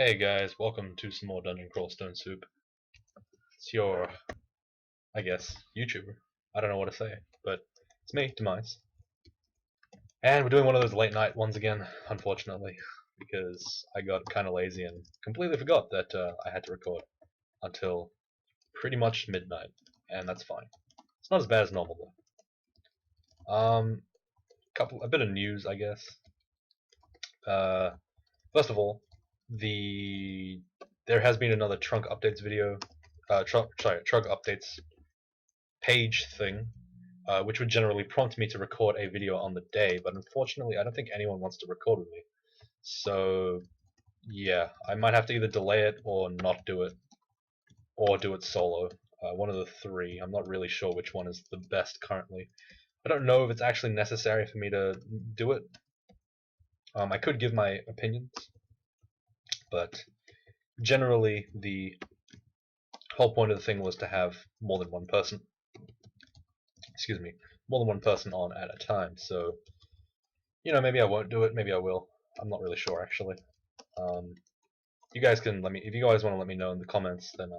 Hey guys, welcome to some more Dungeon Crawl Stone Soup. It's your, I guess, YouTuber. I don't know what to say, but it's me, Demise. And we're doing one of those late night ones again, unfortunately, because I got kind of lazy and completely forgot that I had to record until pretty much midnight, and that's fine. It's not as bad as normal though. A bit of news, I guess. Uh, First of all, there has been another trunk updates video, trunk updates page thing, which would generally prompt me to record a video on the day, but unfortunately I don't think anyone wants to record with me. So yeah, I might have to either delay it or not do it, or do it solo. One of the three. I'm not really sure which one is the best currently. I don't know if it's actually necessary for me to do it. I could give my opinions, but generally the whole point of the thing was to have more than one person, more than one person on at a time. So, maybe I won't do it, maybe I will. I'm not really sure actually. You guys can let me, if you guys want to let me know in the comments, then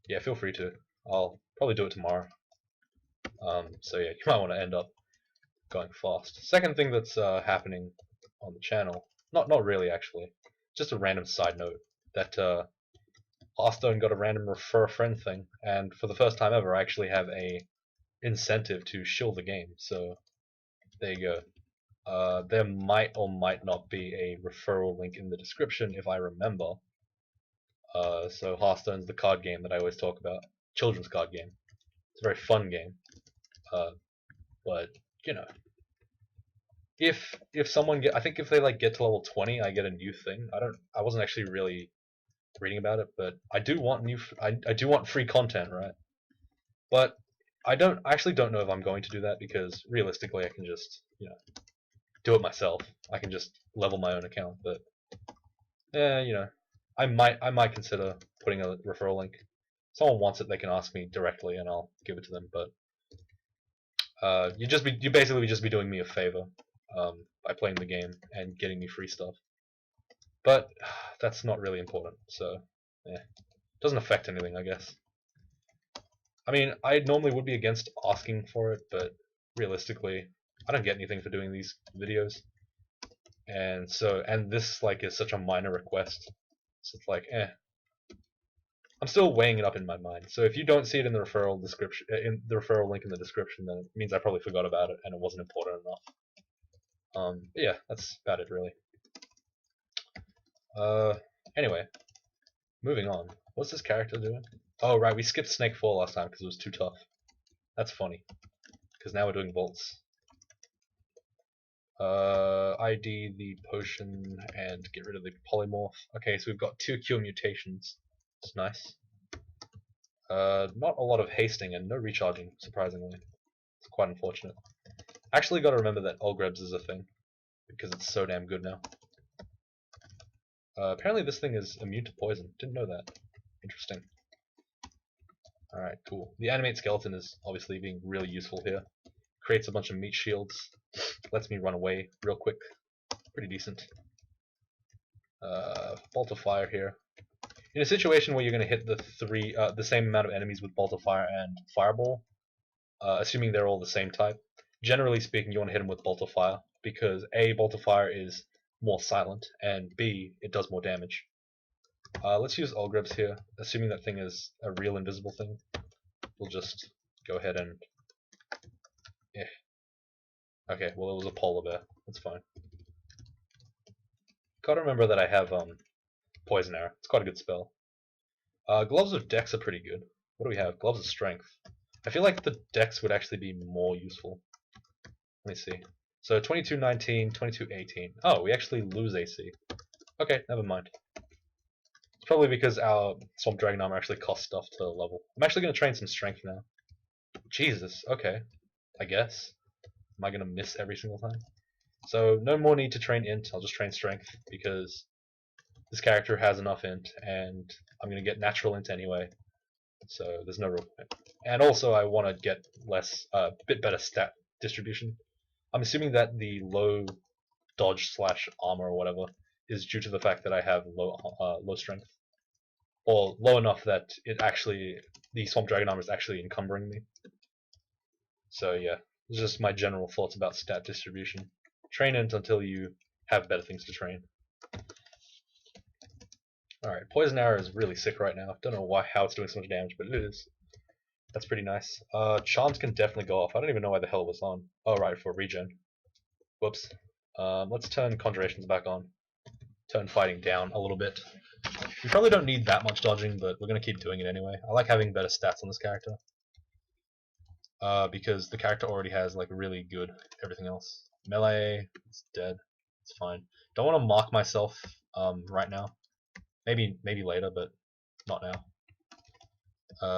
yeah, feel free to. I'll probably do it tomorrow. So yeah, you might want to end up going fast. Second thing that's happening on the channel, not really actually, just a random side note that Hearthstone got a random refer a friend thing, and for the first time ever, I actually have a incentive to shill the game. So there you go. There might or might not be a referral link in the description if I remember. So Hearthstone's the card game that I always talk about, children's card game. It's a very fun game, but you know, if someone I think if they get to level 20, I get a new thing. I wasn't actually really reading about it, but I do want I do want free content, right? But I actually don't know if I'm going to do that because realistically, I can just do it myself. I can just level my own account, but yeah, I might consider putting a referral link. If someone wants it, they can ask me directly, and I'll give it to them. But you basically just be doing me a favor by playing the game and getting me free stuff. But that's not really important, so yeah, doesn't affect anything, I guess. I mean, I normally would be against asking for it, but realistically, I don't get anything for doing these videos, and this is such a minor request, so it's like, I'm still weighing it up in my mind. So if you don't see it in the referral description, in the referral link in the description, then it means I probably forgot about it and it wasn't important enough. But yeah, that's about it really. Anyway, moving on. What's this character doing? Oh right, we skipped Snake 4 last time because it was too tough. That's funny, because now we're doing bolts. ID the potion and get rid of the polymorph. Okay, so we've got 2 cure mutations. It's nice. Not a lot of hasting and no recharging, surprisingly. It's quite unfortunate. Actually got to remember that Olgrebs is a thing, because it's so damn good now. Apparently this thing is immune to poison. Didn't know that. Interesting. Alright, cool. The animate skeleton is obviously being really useful here. Creates a bunch of meat shields. Lets me run away real quick. Pretty decent. Bolt of fire here. In a situation where you're going to hit the same amount of enemies with bolt of fire and fireball, assuming they're all the same type, generally speaking, you want to hit them with bolt of fire because A, bolt of fire is more silent, and B, it does more damage. Let's use Olgrebs here, assuming that thing is a real invisible thing. We'll just go ahead and okay, well it was a polar bear. That's fine. Gotta remember that I have poison arrow. It's quite a good spell. Gloves of Dex are pretty good. What do we have? Gloves of Strength. I feel like the Dex would actually be more useful. Let me see. So 2219, 2218. Oh, we actually lose AC. Okay, never mind. It's probably because our Swamp Dragon armor actually costs stuff to level. I'm actually going to train some strength now. Jesus, okay. I guess. Am I going to miss every single time? So no more need to train int, I'll just train strength because this character has enough int and I'm going to get natural int anyway. So there's no real point. And also I want to get a bit better stat distribution. I'm assuming that the low dodge / armor or whatever is due to the fact that I have low strength, or low enough that the Swamp Dragon armor is actually encumbering me. So yeah, it's just my general thoughts about stat distribution. Train it until you have better things to train. Alright, Poison Arrow is really sick right now. Don't know how it's doing so much damage, but it is. That's pretty nice. Charms can definitely go off. I don't even know why the hell it was on. Oh, right, for regen. Whoops. Let's turn Conjurations back on. Turn Fighting down a little bit. We probably don't need that much dodging, but we're going to keep doing it anyway. I like having better stats on this character. Because the character already has like really good everything else. Melee, it's dead. It's fine. Don't want to mark myself right now. Maybe later, but not now.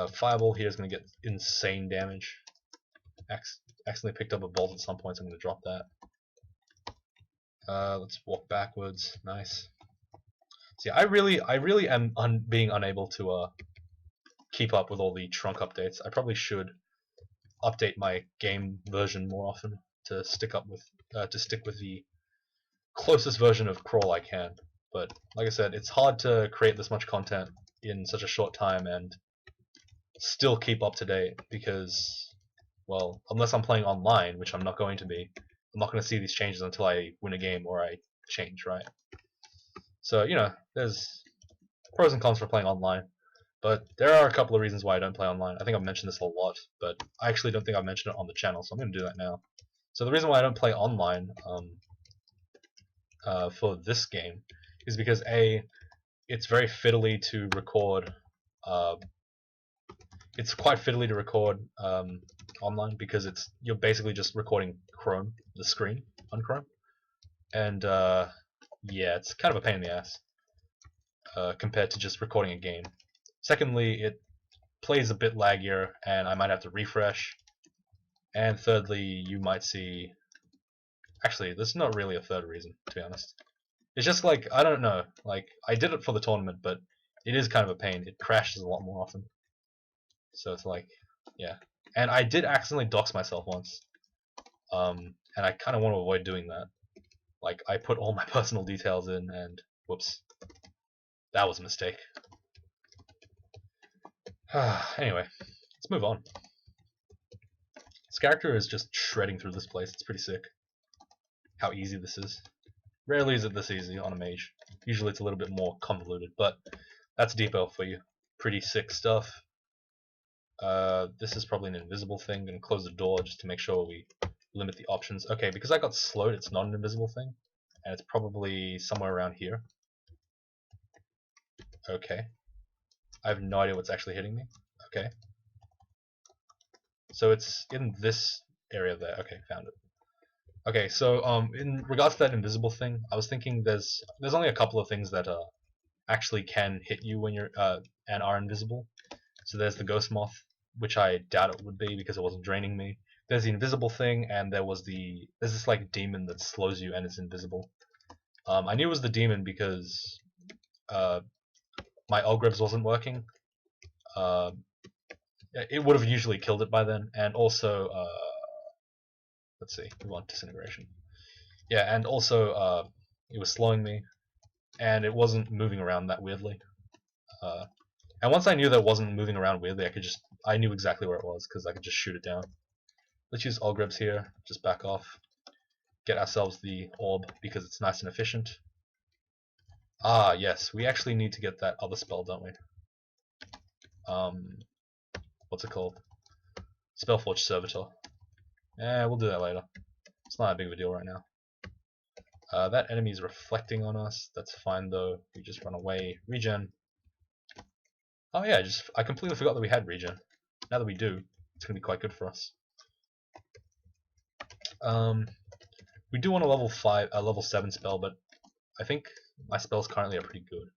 Fireball here is going to get insane damage. Accidentally picked up a bolt at some point, so I'm going to drop that. Let's walk backwards. Nice. See, I really am being unable to keep up with all the trunk updates. I probably should update my game version more often to stick with the closest version of crawl I can. But like I said, it's hard to create this much content in such a short time and still keep up to date because, well, unless I'm playing online, which I'm not going to be, I'm not going to see these changes until I win a game or I change, right? So, you know, there's pros and cons for playing online. But there are a couple of reasons why I don't play online. I think I've mentioned this a lot, but I actually don't think I've mentioned it on the channel, so I'm going to do that now. So the reason why I don't play online for this game is because A, it's very fiddly to record. It's quite fiddly to record online because you're basically just recording Chrome, the screen on Chrome, and yeah, it's kind of a pain in the ass compared to just recording a game. Secondly, it plays a bit laggier, and I might have to refresh. And thirdly, you might see. Actually, there's not really a third reason, to be honest. It's just like, I don't know, like, I did it for the tournament, but it is kind of a pain. It crashes a lot more often. So it's like, yeah. And I did accidentally dox myself once. And I kind of want to avoid doing that. Like, I put all my personal details in, and whoops. That was a mistake. Anyway, let's move on. This character is just shredding through this place. It's pretty sick. How easy this is. Rarely is it this easy on a mage. Usually it's a little bit more convoluted, but that's deep elf for you. Pretty sick stuff. This is probably an invisible thing. Gonna close the door just to make sure we limit the options. Okay, because I got slowed, it's not an invisible thing, and it's probably somewhere around here. Okay. I have no idea what's actually hitting me. Okay. So it's in this area there. Okay, found it. Okay, so in regards to that invisible thing, I was thinking there's only a couple of things that actually can hit you when you're and are invisible. So there's the ghost moth, which I doubt it would be because it wasn't draining me. There's the invisible thing, and there's this like demon that slows you and is invisible. I knew it was the demon because my Ogrebs wasn't working. It would have usually killed it by then, and also let's see, we want disintegration. Yeah, and also it was slowing me, and it wasn't moving around that weirdly. And once I knew that it wasn't moving around weirdly, I knew exactly where it was because I could just shoot it down. Let's use Ogrebs here, just back off. Get ourselves the orb because it's nice and efficient. Ah, yes, we actually need to get that other spell, don't we? What's it called? Spellforge Servitor. We'll do that later. It's not that big of a deal right now. That enemy is reflecting on us. That's fine though. We just run away. Regen. Oh yeah, I completely forgot that we had regen. Now that we do, it's gonna be quite good for us. We do want a level 7 spell, but I think my spells currently are pretty good.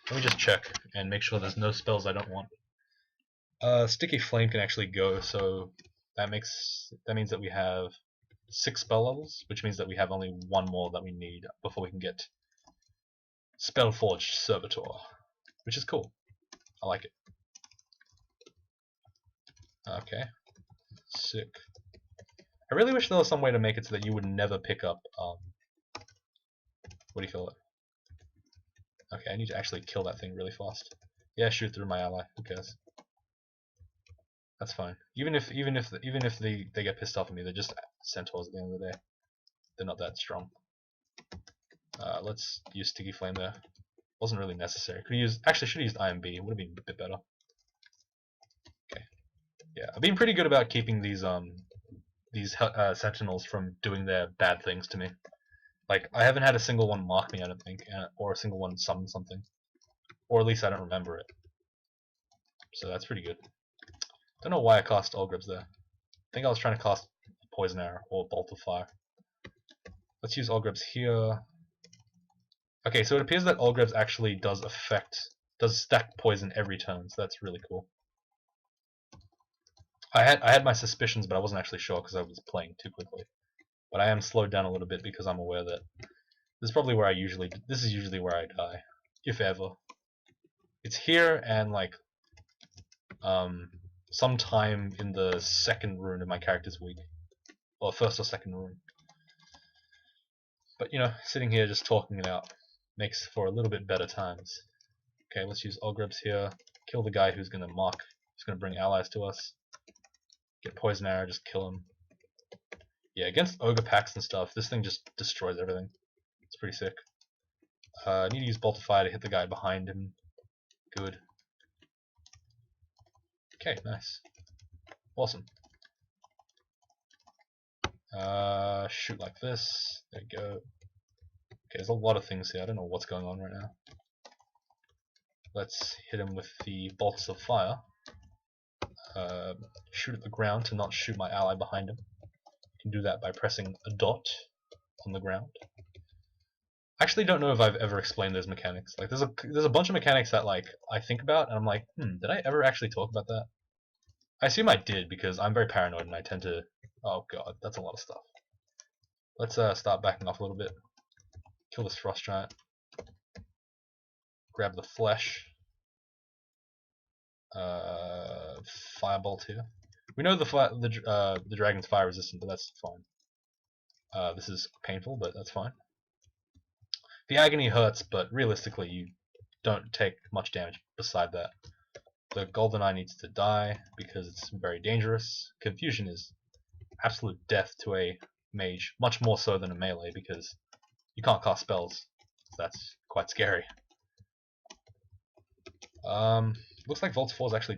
Let me just check and make sure there's no spells I don't want. Sticky Flame can actually go, so that means that we have 6 spell levels, which means that we have only 1 more that we need before we can get Spellforged Servitor, which is cool. I like it. Okay, sick. I really wish there was some way to make it so that you would never pick up, what do you call it? Okay, I need to actually kill that thing really fast. Yeah, shoot through my ally. Who cares? That's fine. Even if they get pissed off at me, they're just centaurs at the end of the day. They're not that strong. Let's use Sticky Flame there. Wasn't really necessary. Could use actually should have used IMB. Would have been a bit better. Okay. Yeah, I've been pretty good about keeping these sentinels from doing their bad things to me. Like I haven't had a single one mark me, I don't think, or a single one summon something, or at least I don't remember it. So that's pretty good. Don't know why I cast Olgribs there. I think I was trying to cast Poison Arrow or Bolt of Fire. Let's use Olgribs here. Okay, so it appears that Olgribs actually does stack poison every turn, so that's really cool. I had my suspicions, but I wasn't actually sure because I was playing too quickly. But I am slowed down a little bit because I'm aware that this is probably where this is usually where I die, if ever. It's here and like sometime in the second rune of my character's week, or first or second rune. But you know, sitting here just talking it out makes for a little bit better times. Okay, let's use Olgribs here. Kill the guy who's gonna mock, who's gonna bring allies to us. Get Poison Arrow, just kill him. Yeah, against ogre packs and stuff, this thing just destroys everything. It's pretty sick. I need to use Bolt of Fire to hit the guy behind him. Good. Okay, nice. Awesome. Shoot like this. There you go. Okay, there's a lot of things here. I don't know what's going on right now. Let's hit him with the bolts of fire. Shoot at the ground to not shoot my ally behind him. You can do that by pressing a dot on the ground. I actually don't know if I've ever explained those mechanics. Like, there's a bunch of mechanics that like I think about, and I'm like, did I ever actually talk about that? I assume I did because I'm very paranoid and I tend to. Oh god, that's a lot of stuff. Let's start backing off a little bit. Kill this frost giant. Grab the flesh. Firebolt here. We know the dragon's fire resistant, but that's fine. This is painful, but that's fine. The agony hurts, but realistically, you don't take much damage beside that. The golden eye needs to die because it's very dangerous. Confusion is absolute death to a mage, much more so than a melee because you can't cast spells. So that's quite scary. Looks like Vault 4 is actually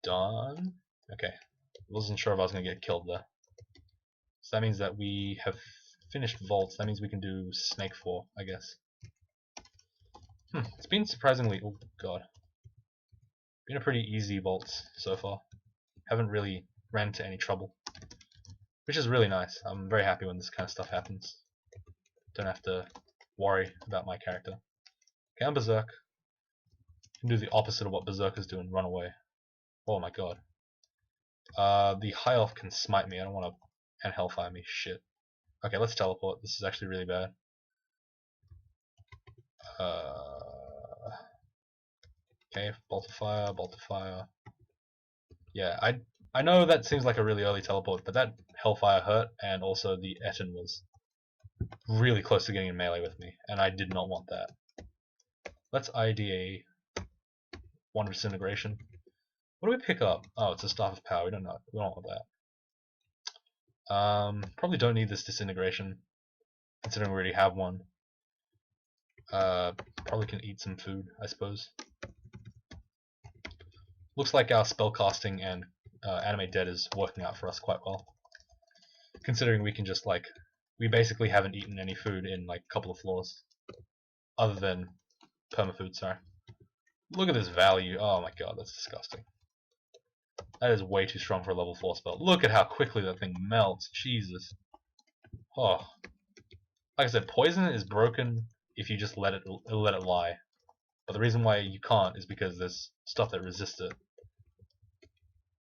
done. Okay, wasn't sure if I was going to get killed there. So that means that we have finished Vaults. That means we can do Snake 4, I guess. It's been surprisingly... Oh, God. Been a pretty easy Vaults so far. Haven't really ran into any trouble. Which is really nice. I'm very happy when this kind of stuff happens. Don't have to worry about my character. Okay, I'm Berserk. Can do the opposite of what Berserkers do and run away. Oh my god. The High Elf can smite me. I don't want to... And Hellfire me. Shit. Okay, let's teleport. This is actually really bad. Okay, Bolt of Fire, Bolt of Fire. Yeah, I know that seems like a really early teleport, but that Hellfire hurt, and also the Etten was really close to getting in melee with me, and I did not want that. Let's ID a Wand of Disintegration. What do we pick up? Oh, it's a Staff of Power. We don't want that. Probably don't need this Disintegration, considering we already have one. Probably can eat some food, I suppose. Looks like our spellcasting and Animate Dead is working out for us quite well. Considering we can just like... We basically haven't eaten any food in like a couple of floors. Other than permafood, sorry. Look at this value. Oh my god, that's disgusting. That is way too strong for a level 4 spell. Look at how quickly that thing melts. Jesus. Oh. Like I said, poison is broken if you just let it lie. But the reason why you can't is because there's stuff that resists it.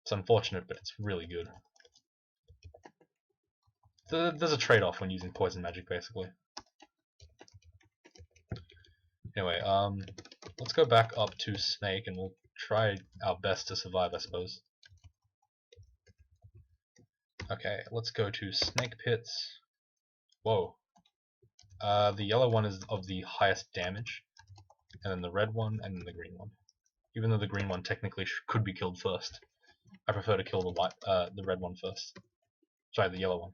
It's unfortunate, but it's really good. So there's a trade-off when using poison magic, basically. Anyway, let's go back up to Snake, and we'll try our best to survive, I suppose. Okay, let's go to Snake Pits. Whoa. The yellow one is of the highest damage, and then the red one, and then the green one. Even though the green one technically could be killed first, I prefer to kill the red one first. Sorry, the yellow one.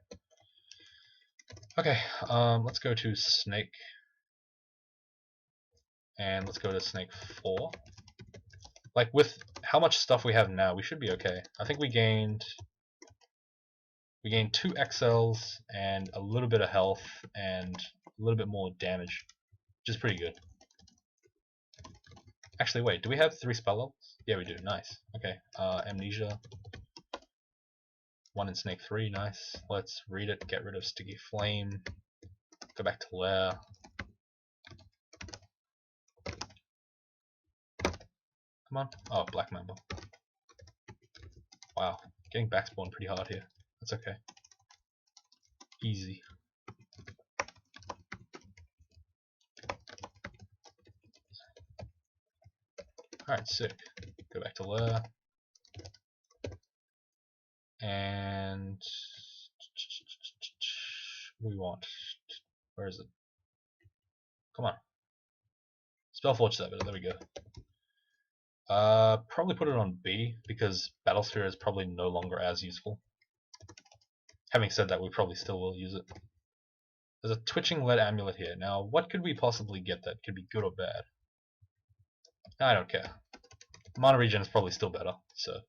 Okay, let's go to Snake, and let's go to Snake 4. Like, with how much stuff we have now, we should be okay. I think we gained 2 XLs and a little bit of health and a little bit more damage, which is pretty good. Actually, wait, do we have 3 spell levels? Yeah, we do. Nice. Okay, Amnesia. 1 in Snake 3, nice. Let's read it, get rid of Sticky Flame, go back to Lair. Come on. Oh, Black Mamba. Wow, getting backspawned pretty hard here. That's okay. Easy. Alright, sick. Go back to Lair. And what do we want? Where is it? Come on. Spellforge Server, there we go. Probably put it on B, because Battlesphere is probably no longer as useful. Having said that, we probably still will use it. There's a twitching lead amulet here. Now, what could we possibly get that could be good or bad? I don't care. Mana regen is probably still better, so I'm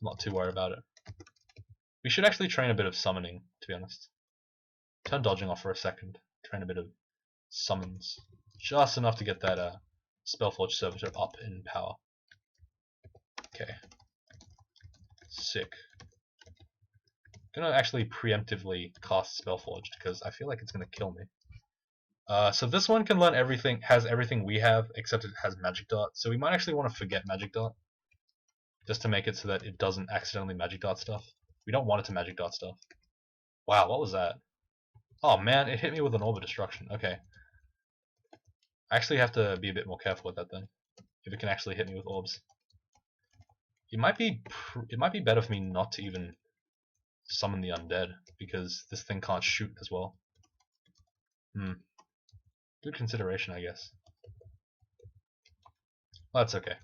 not too worried about it. We should actually train a bit of summoning, to be honest. Turn dodging off for a second. Train a bit of summons. Just enough to get that Spellforge Servitor up in power. Okay. Sick. I'm gonna actually preemptively cast Spellforged because I feel like it's gonna kill me. So this one can learn everything, has everything we have, except it has Magic Dart. So we might actually want to forget Magic Dart, just to make it so that it doesn't accidentally Magic Dart stuff. We don't want it to Magic Dart stuff. Wow, what was that? Oh man, it hit me with an Orb of Destruction. Okay. I actually have to be a bit more careful with that then, if it can actually hit me with orbs. It might be better for me not to even summon the undead, because this thing can't shoot as well. Good consideration, I guess. Well, that's okay.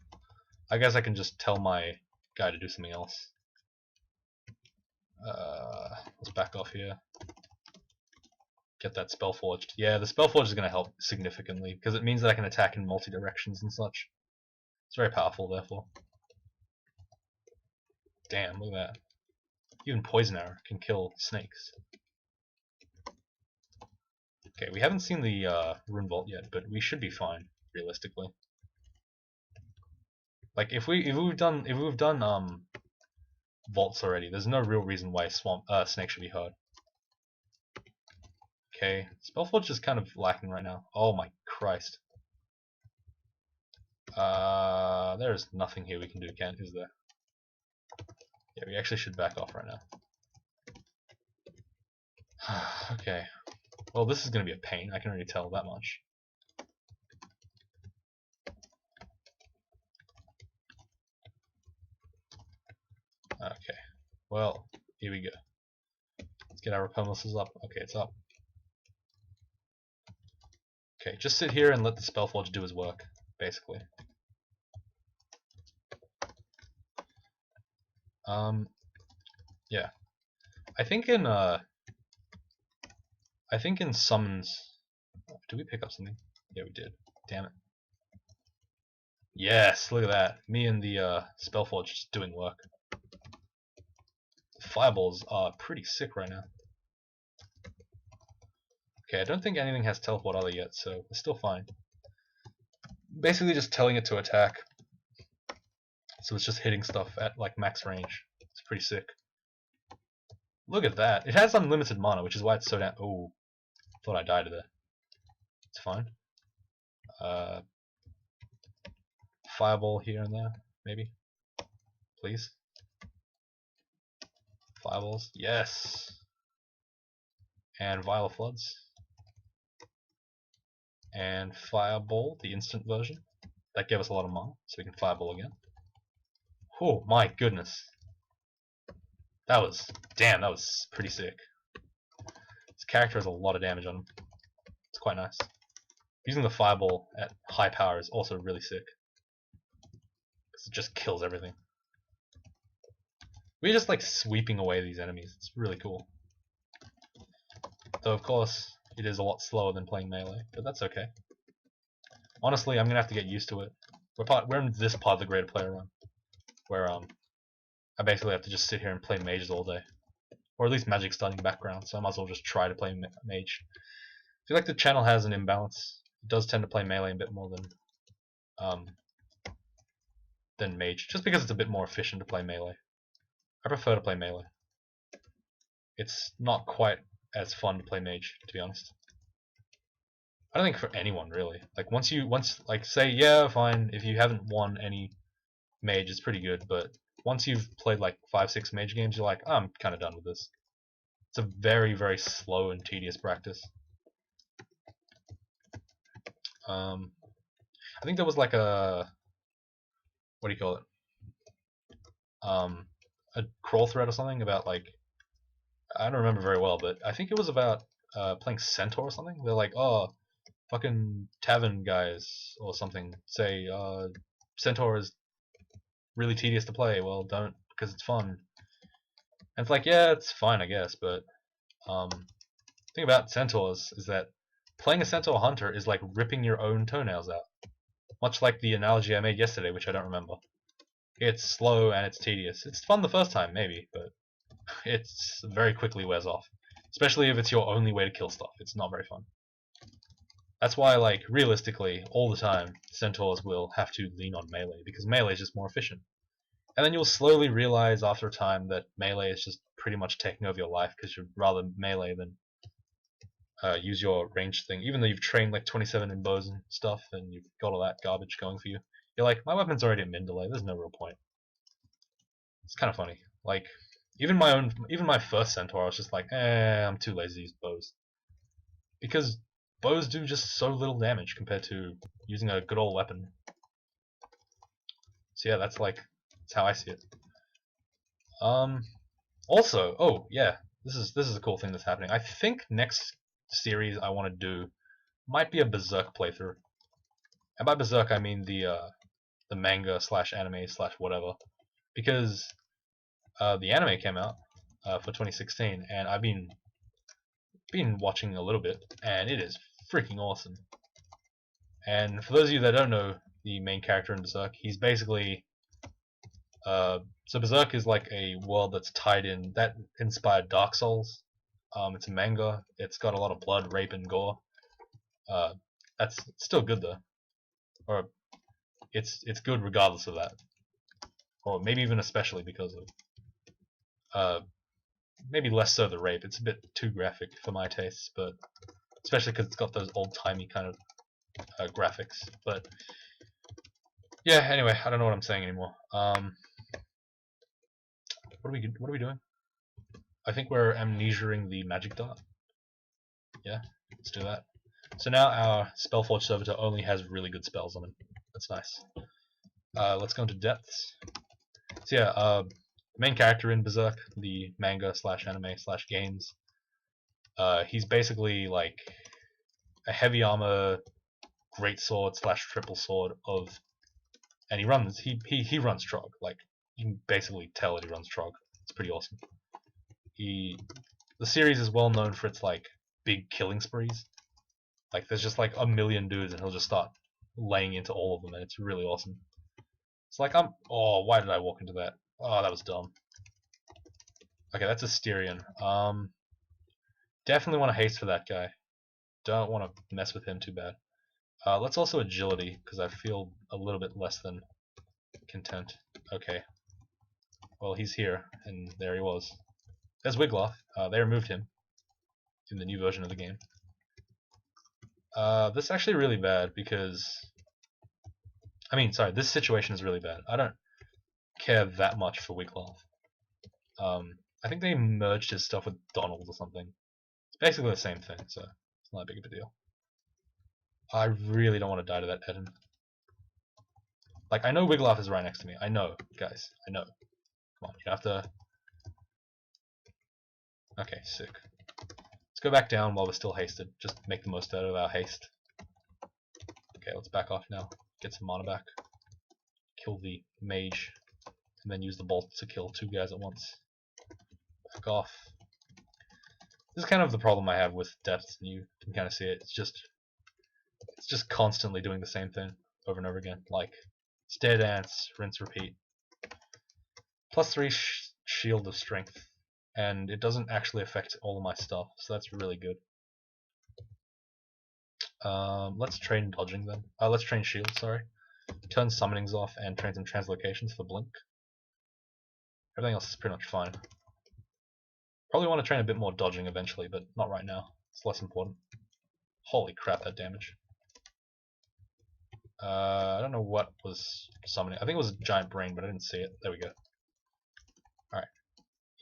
I guess I can just tell my guy to do something else. Let's back off here. Get that Spellforged. Yeah, the Spellforged is going to help significantly, because it means that I can attack in multi-directions and such. It's very powerful, therefore. Damn, look at that. Even Poison Arrow can kill snakes. Okay, we haven't seen the Rune Vault yet, but we should be fine, realistically. Like if we've done vaults already, there's no real reason why snake should be hard. Okay, Spellforge is kind of lacking right now. Oh my Christ. There's nothing here we can do, is there? Yeah, we actually should back off right now. Okay. Well, this is going to be a pain, I can already tell that much. Okay. Well, here we go. Let's get our Repelmuses up. Okay, it's up. Okay, just sit here and let the Spellforge do his work, basically. Yeah. I think in summons. Did we pick up something? Yeah, we did. Damn it. Yes, look at that. Me and the Spellforge just doing work. The fireballs are pretty sick right now. Okay, I don't think anything has teleport either yet, so we're still fine. Basically just telling it to attack. So it's just hitting stuff at like max range. It's pretty sick. Look at that. It has unlimited mana, which is why it's so damn. Oh, thought I died there. It's fine. Fireball here and there, maybe. Please. Fireballs. Yes. And Vial of Floods. And Fireball, the instant version. That gave us a lot of mana, so we can Fireball again. Oh my goodness. That was pretty sick. This character has a lot of damage on him. It's quite nice. Using the fireball at high power is also really sick. Because it just kills everything. We're just like sweeping away these enemies. It's really cool. Though of course, it is a lot slower than playing melee, but that's okay. Honestly, I'm gonna have to get used to it. We're in this part of the greater player run, where I basically have to just sit here and play mages all day, or at least magic's done in the background. So I might as well just try to play mage. I feel like the channel has an imbalance. It does tend to play melee a bit more than mage, just because it's a bit more efficient to play melee. I prefer to play melee. It's not quite as fun to play mage, to be honest. I don't think for anyone really. Like once like say yeah fine if you haven't won any mage it's pretty good, but once you've played like 5-6 mage games you're like oh, I'm kind of done with this. It's a very very slow and tedious practice. I think there was like a what do you call it? A crawl thread or something about like I don't remember very well, but I think it was about playing Centaur or something. They're like, oh, fucking tavern guys or something say Centaur is really tedious to play. Well, don't because it's fun. And it's like, yeah, it's fine, I guess, but the thing about Centaurs is that playing a Centaur Hunter is like ripping your own toenails out. Much like the analogy I made yesterday, which I don't remember. It's slow and it's tedious. It's fun the first time, maybe, but it's very quickly wears off. Especially if it's your only way to kill stuff. It's not very fun. That's why, like, realistically, all the time, Centaurs will have to lean on melee, because melee is just more efficient. And then you'll slowly realize after a time that melee is just pretty much taking over your life, because you'd rather melee than use your range thing. Even though you've trained like 27 in bows and stuff, and you've got all that garbage going for you, you're like, my weapon's already at min delay, there's no real point. It's kind of funny. Like, even my first Centaur, I was just like, I'm too lazy to use bows. Because bows do just so little damage compared to using a good old weapon. So yeah, that's how I see it. Also, oh yeah, this is a cool thing that's happening. I think next series I want to do might be a Berserk playthrough. And by Berserk I mean the manga slash anime slash whatever, because the anime came out for 2016, and I've been watching a little bit, and it is freaking awesome. And for those of you that don't know the main character in Berserk, he's basically so Berserk is like a world that's tied in that inspired Dark Souls. It's a manga. It's got a lot of blood, rape, and gore. That's still good though, or it's good regardless of that, or maybe even especially because of maybe less so the rape. It's a bit too graphic for my tastes, but especially because it's got those old timey kind of graphics. But yeah, anyway, I don't know what I'm saying anymore. What are we doing? I think we're amnesiaing the magic dart. Yeah, let's do that. So now our Spellforge servitor only has really good spells on him. That's nice. Let's go into depths. So yeah, main character in Berserk, the manga slash anime slash games. He's basically like a heavy armor, great sword slash triple sword of, and he runs Trog. Like you can basically tell that he runs Trog. It's pretty awesome. The series is well known for its like big killing sprees. Like there's just like a million dudes and he'll just start laying into all of them, and it's really awesome. It's like oh, why did I walk into that? Oh, that was dumb. Okay, that's a Styrian. Definitely want to haste for that guy. Don't want to mess with him too bad. Let's also agility, because I feel a little bit less than content. Okay. Well, he's here, and there he was. There's Wigloth. They removed him in the new version of the game. This is actually really bad because... this situation is really bad. I don't care that much for Wigloth. I think they merged his stuff with Donald or something. It's basically the same thing, so it's not that big of a deal. I really don't want to die to that Eden. Like, I know Wigloth is right next to me. I know, guys. I know. Come on, you have to... Okay, sick. Let's go back down while we're still hasted. Just make the most out of our haste. Okay, let's back off now. Get some mana back. Kill the mage, and then use the bolt to kill 2 guys at once. Back off. This is kind of the problem I have with depths, and you can kind of see it. It's just constantly doing the same thing over and over again. Like stair dance, rinse, repeat. +3 shield of strength, and it doesn't actually affect all of my stuff, so that's really good. Let's train dodging then. Let's train shield, sorry. Turn summonings off and train some translocations for blink. Everything else is pretty much fine. Probably want to train a bit more dodging eventually, but not right now. It's less important. Holy crap, that damage. I don't know what was summoning. I think it was a giant brain, but I didn't see it. There we go. Alright.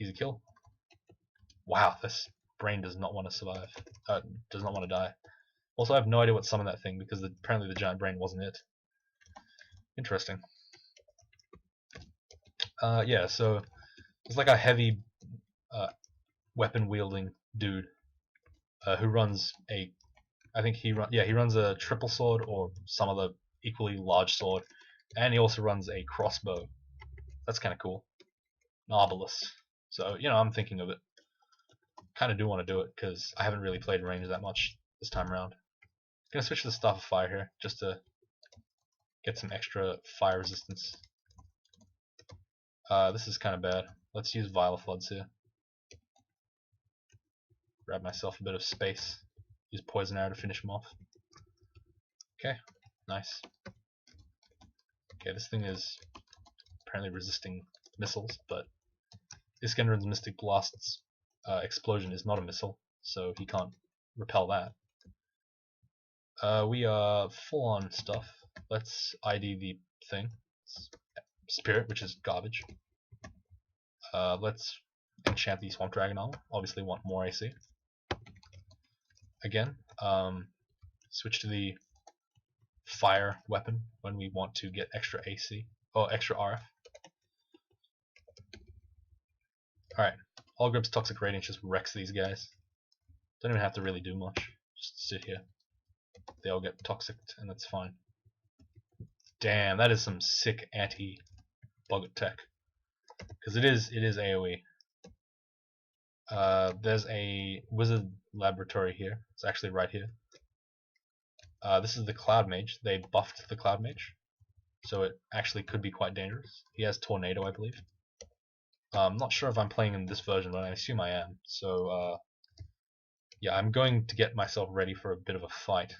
Easy kill. Wow, this brain does not want to survive. Does not want to die. Also, I have no idea what summoned that thing because apparently the giant brain wasn't it. Interesting. Yeah, so it's like a heavy weapon wielding dude who runs a, I think he runs a triple sword or some other equally large sword, and he also runs a crossbow. That's kind of cool. An arbalist. So I'm thinking of it. Kind of do want to do it because I haven't really played range that much this time around. Gonna switch to the Staff of Fire here just to get some extra fire resistance. This is kind of bad. Let's use Vial of Floods here. Grab myself a bit of space. Use Poison Arrow to finish him off. Okay, nice. Okay, this thing is apparently resisting missiles, but Iskenderun's Mystic Blast's explosion is not a missile, so he can't repel that. We are full on stuff. Let's ID the thing. Spirit, which is garbage. Let's enchant the Swamp Dragon armor. Obviously want more AC. Again, switch to the fire weapon when we want to get extra AC or extra RF. Alright, Allgrip's Toxic Radiance just wrecks these guys. Don't even have to really do much. Just sit here. They all get toxic, and that's fine. Damn, that is some sick anti-bug tech. Because it is AoE. There's a wizard laboratory here. It's actually right here. This is the Cloud Mage. They buffed the Cloud Mage, so it actually could be quite dangerous. He has Tornado, I believe. I'm not sure if I'm playing in this version, but I assume I am. So yeah, I'm going to get myself ready for a bit of a fight.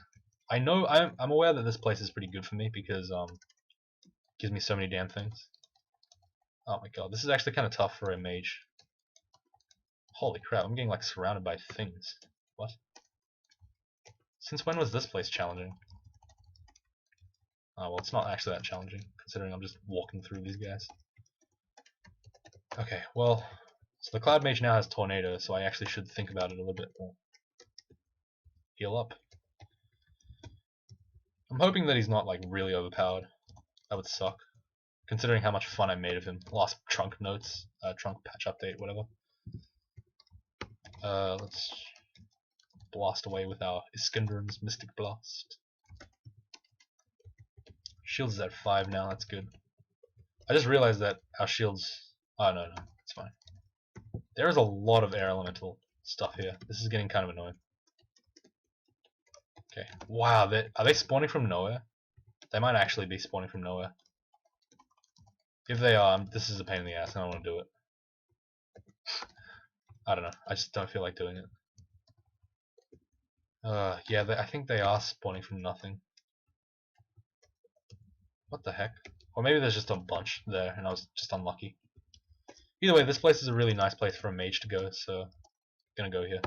I know I'm aware that this place is pretty good for me because it gives me so many damn things. Oh my god, this is actually kind of tough for a mage. Holy crap, I'm getting like surrounded by things. What? Since when was this place challenging? Oh well, it's not actually that challenging, considering I'm just walking through these guys. Okay, well, so the Cloud Mage now has Tornado, so I actually should think about it a little bit more. Heal up. I'm hoping that he's not like really overpowered. That would suck, considering how much fun I made of him. Last trunk notes, trunk patch update, whatever. Let's blast away with our Iskenderun's Mystic Blast. Shields is at 5 now, that's good. I just realized that our shields... Oh no, it's fine. There is a lot of air elemental stuff here. This is getting kind of annoying. Okay, wow, are they spawning from nowhere? They might actually be spawning from nowhere. If they are, this is a pain in the ass and I don't want to do it. I don't know, I just don't feel like doing it. Yeah, I think they are spawning from nothing. What the heck? Or maybe there's just a bunch there and I was just unlucky. Either way, this place is a really nice place for a mage to go, so I'm gonna go here.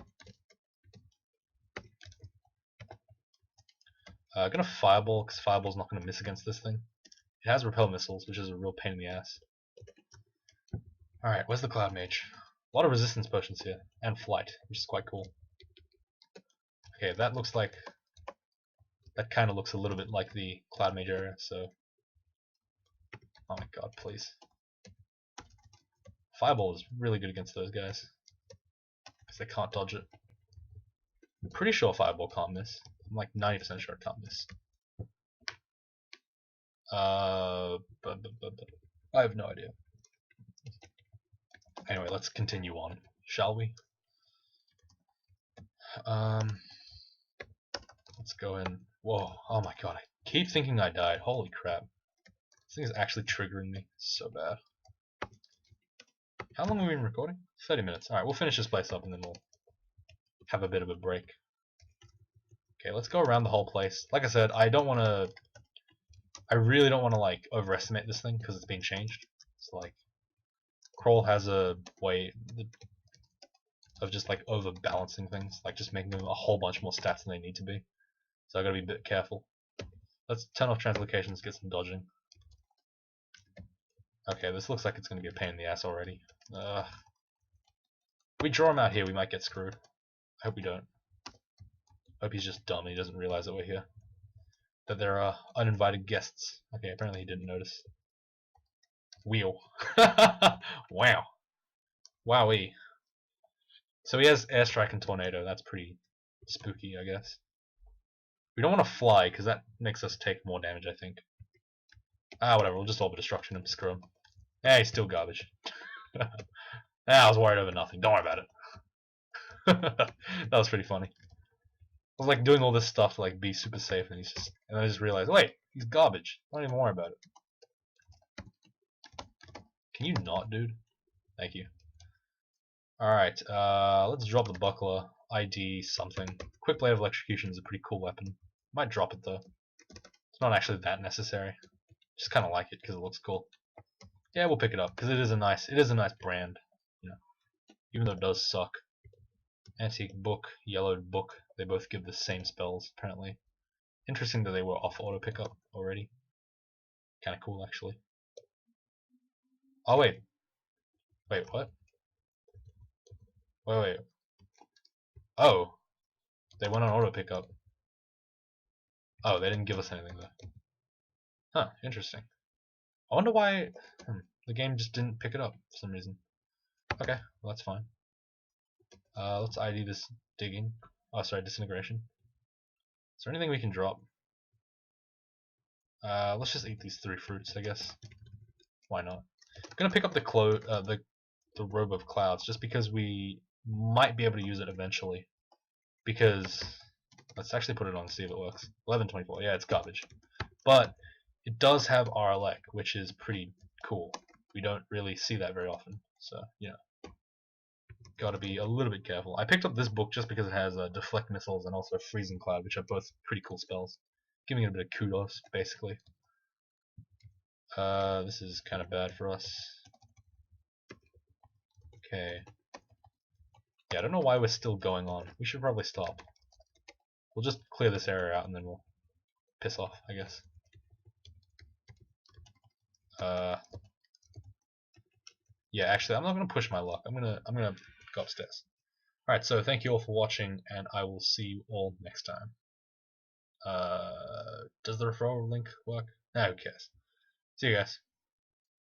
Gonna Fireball, because Fireball's not gonna miss against this thing. It has Repel Missiles, which is a real pain in the ass. Alright, where's the Cloud Mage? A lot of resistance potions here, and Flight, which is quite cool. Okay, that looks like... That kind of looks a little bit like the Cloud Mage area, so... Oh my god, please. Fireball is really good against those guys, because they can't dodge it. I'm pretty sure Fireball can't miss. I'm like 90% sure it can't miss. I have no idea. Anyway, let's continue on, shall we? Let's go in. Whoa, oh my god, I keep thinking I died. Holy crap. This thing is actually triggering me so bad. How long have we been recording? 30 minutes. Alright, we'll finish this place up and then we'll have a bit of a break. Okay, let's go around the whole place. Like I said, I really don't want to like overestimate this thing because it's been changed. So like, Crawl has a way of just like overbalancing things, like just making them a whole bunch more stats than they need to be. So I gotta be a bit careful. Let's turn off translocations, get some dodging. Okay, this looks like it's gonna be a pain in the ass already. If we draw him out here, we might get screwed. I hope we don't. Hope he's just dumb and he doesn't realize that we're here. That there are uninvited guests. Okay, apparently he didn't notice. Wheel. Wow. Wowee. So he has airstrike and tornado. That's pretty spooky, I guess. We don't want to fly because that makes us take more damage, I think. Whatever. We'll just Orbital Destruction him. Screw him. He's still garbage. I was worried over nothing. Don't worry about it. That was pretty funny. I was like doing all this stuff to like be super safe, and then I just realized, wait, he's garbage. Don't even worry about it. Can you not, dude? Thank you. Alright, let's drop the buckler. ID something. Quick Blade of Electrocution is a pretty cool weapon. Might drop it though. It's not actually that necessary. Just kind of like it because it looks cool. Yeah, we'll pick it up because it is a nice brand. You know, even though it does suck. Antique Book, Yellowed Book. They both give the same spells apparently. Interesting that they were off auto pickup already. Kind of cool actually. Oh wait, what? Wait. Oh, they went on auto pickup. Oh, they didn't give us anything though. Huh, interesting. I wonder why the game just didn't pick it up for some reason. Okay, well that's fine. Let's ID this digging. Oh, sorry, disintegration. Is there anything we can drop? Let's just eat these 3 fruits, I guess. Why not? I'm gonna pick up the robe of clouds just because we might be able to use it eventually. Because let's actually put it on and see if it works. 1124. Yeah, it's garbage, but it does have RLX, which is pretty cool. We don't really see that very often, so you know, gotta be a little bit careful. I picked up this book just because it has deflect missiles and also freezing cloud, which are both pretty cool spells. Giving it a bit of kudos, basically. This is kind of bad for us. Okay. Yeah, I don't know why we're still going on. We should probably stop. We'll just clear this area out and then we'll piss off, I guess. Yeah, actually, I'm not gonna push my luck. I'm gonna go upstairs. All right, so thank you all for watching, and I will see you all next time. Does the referral link work? Who cares? See you guys.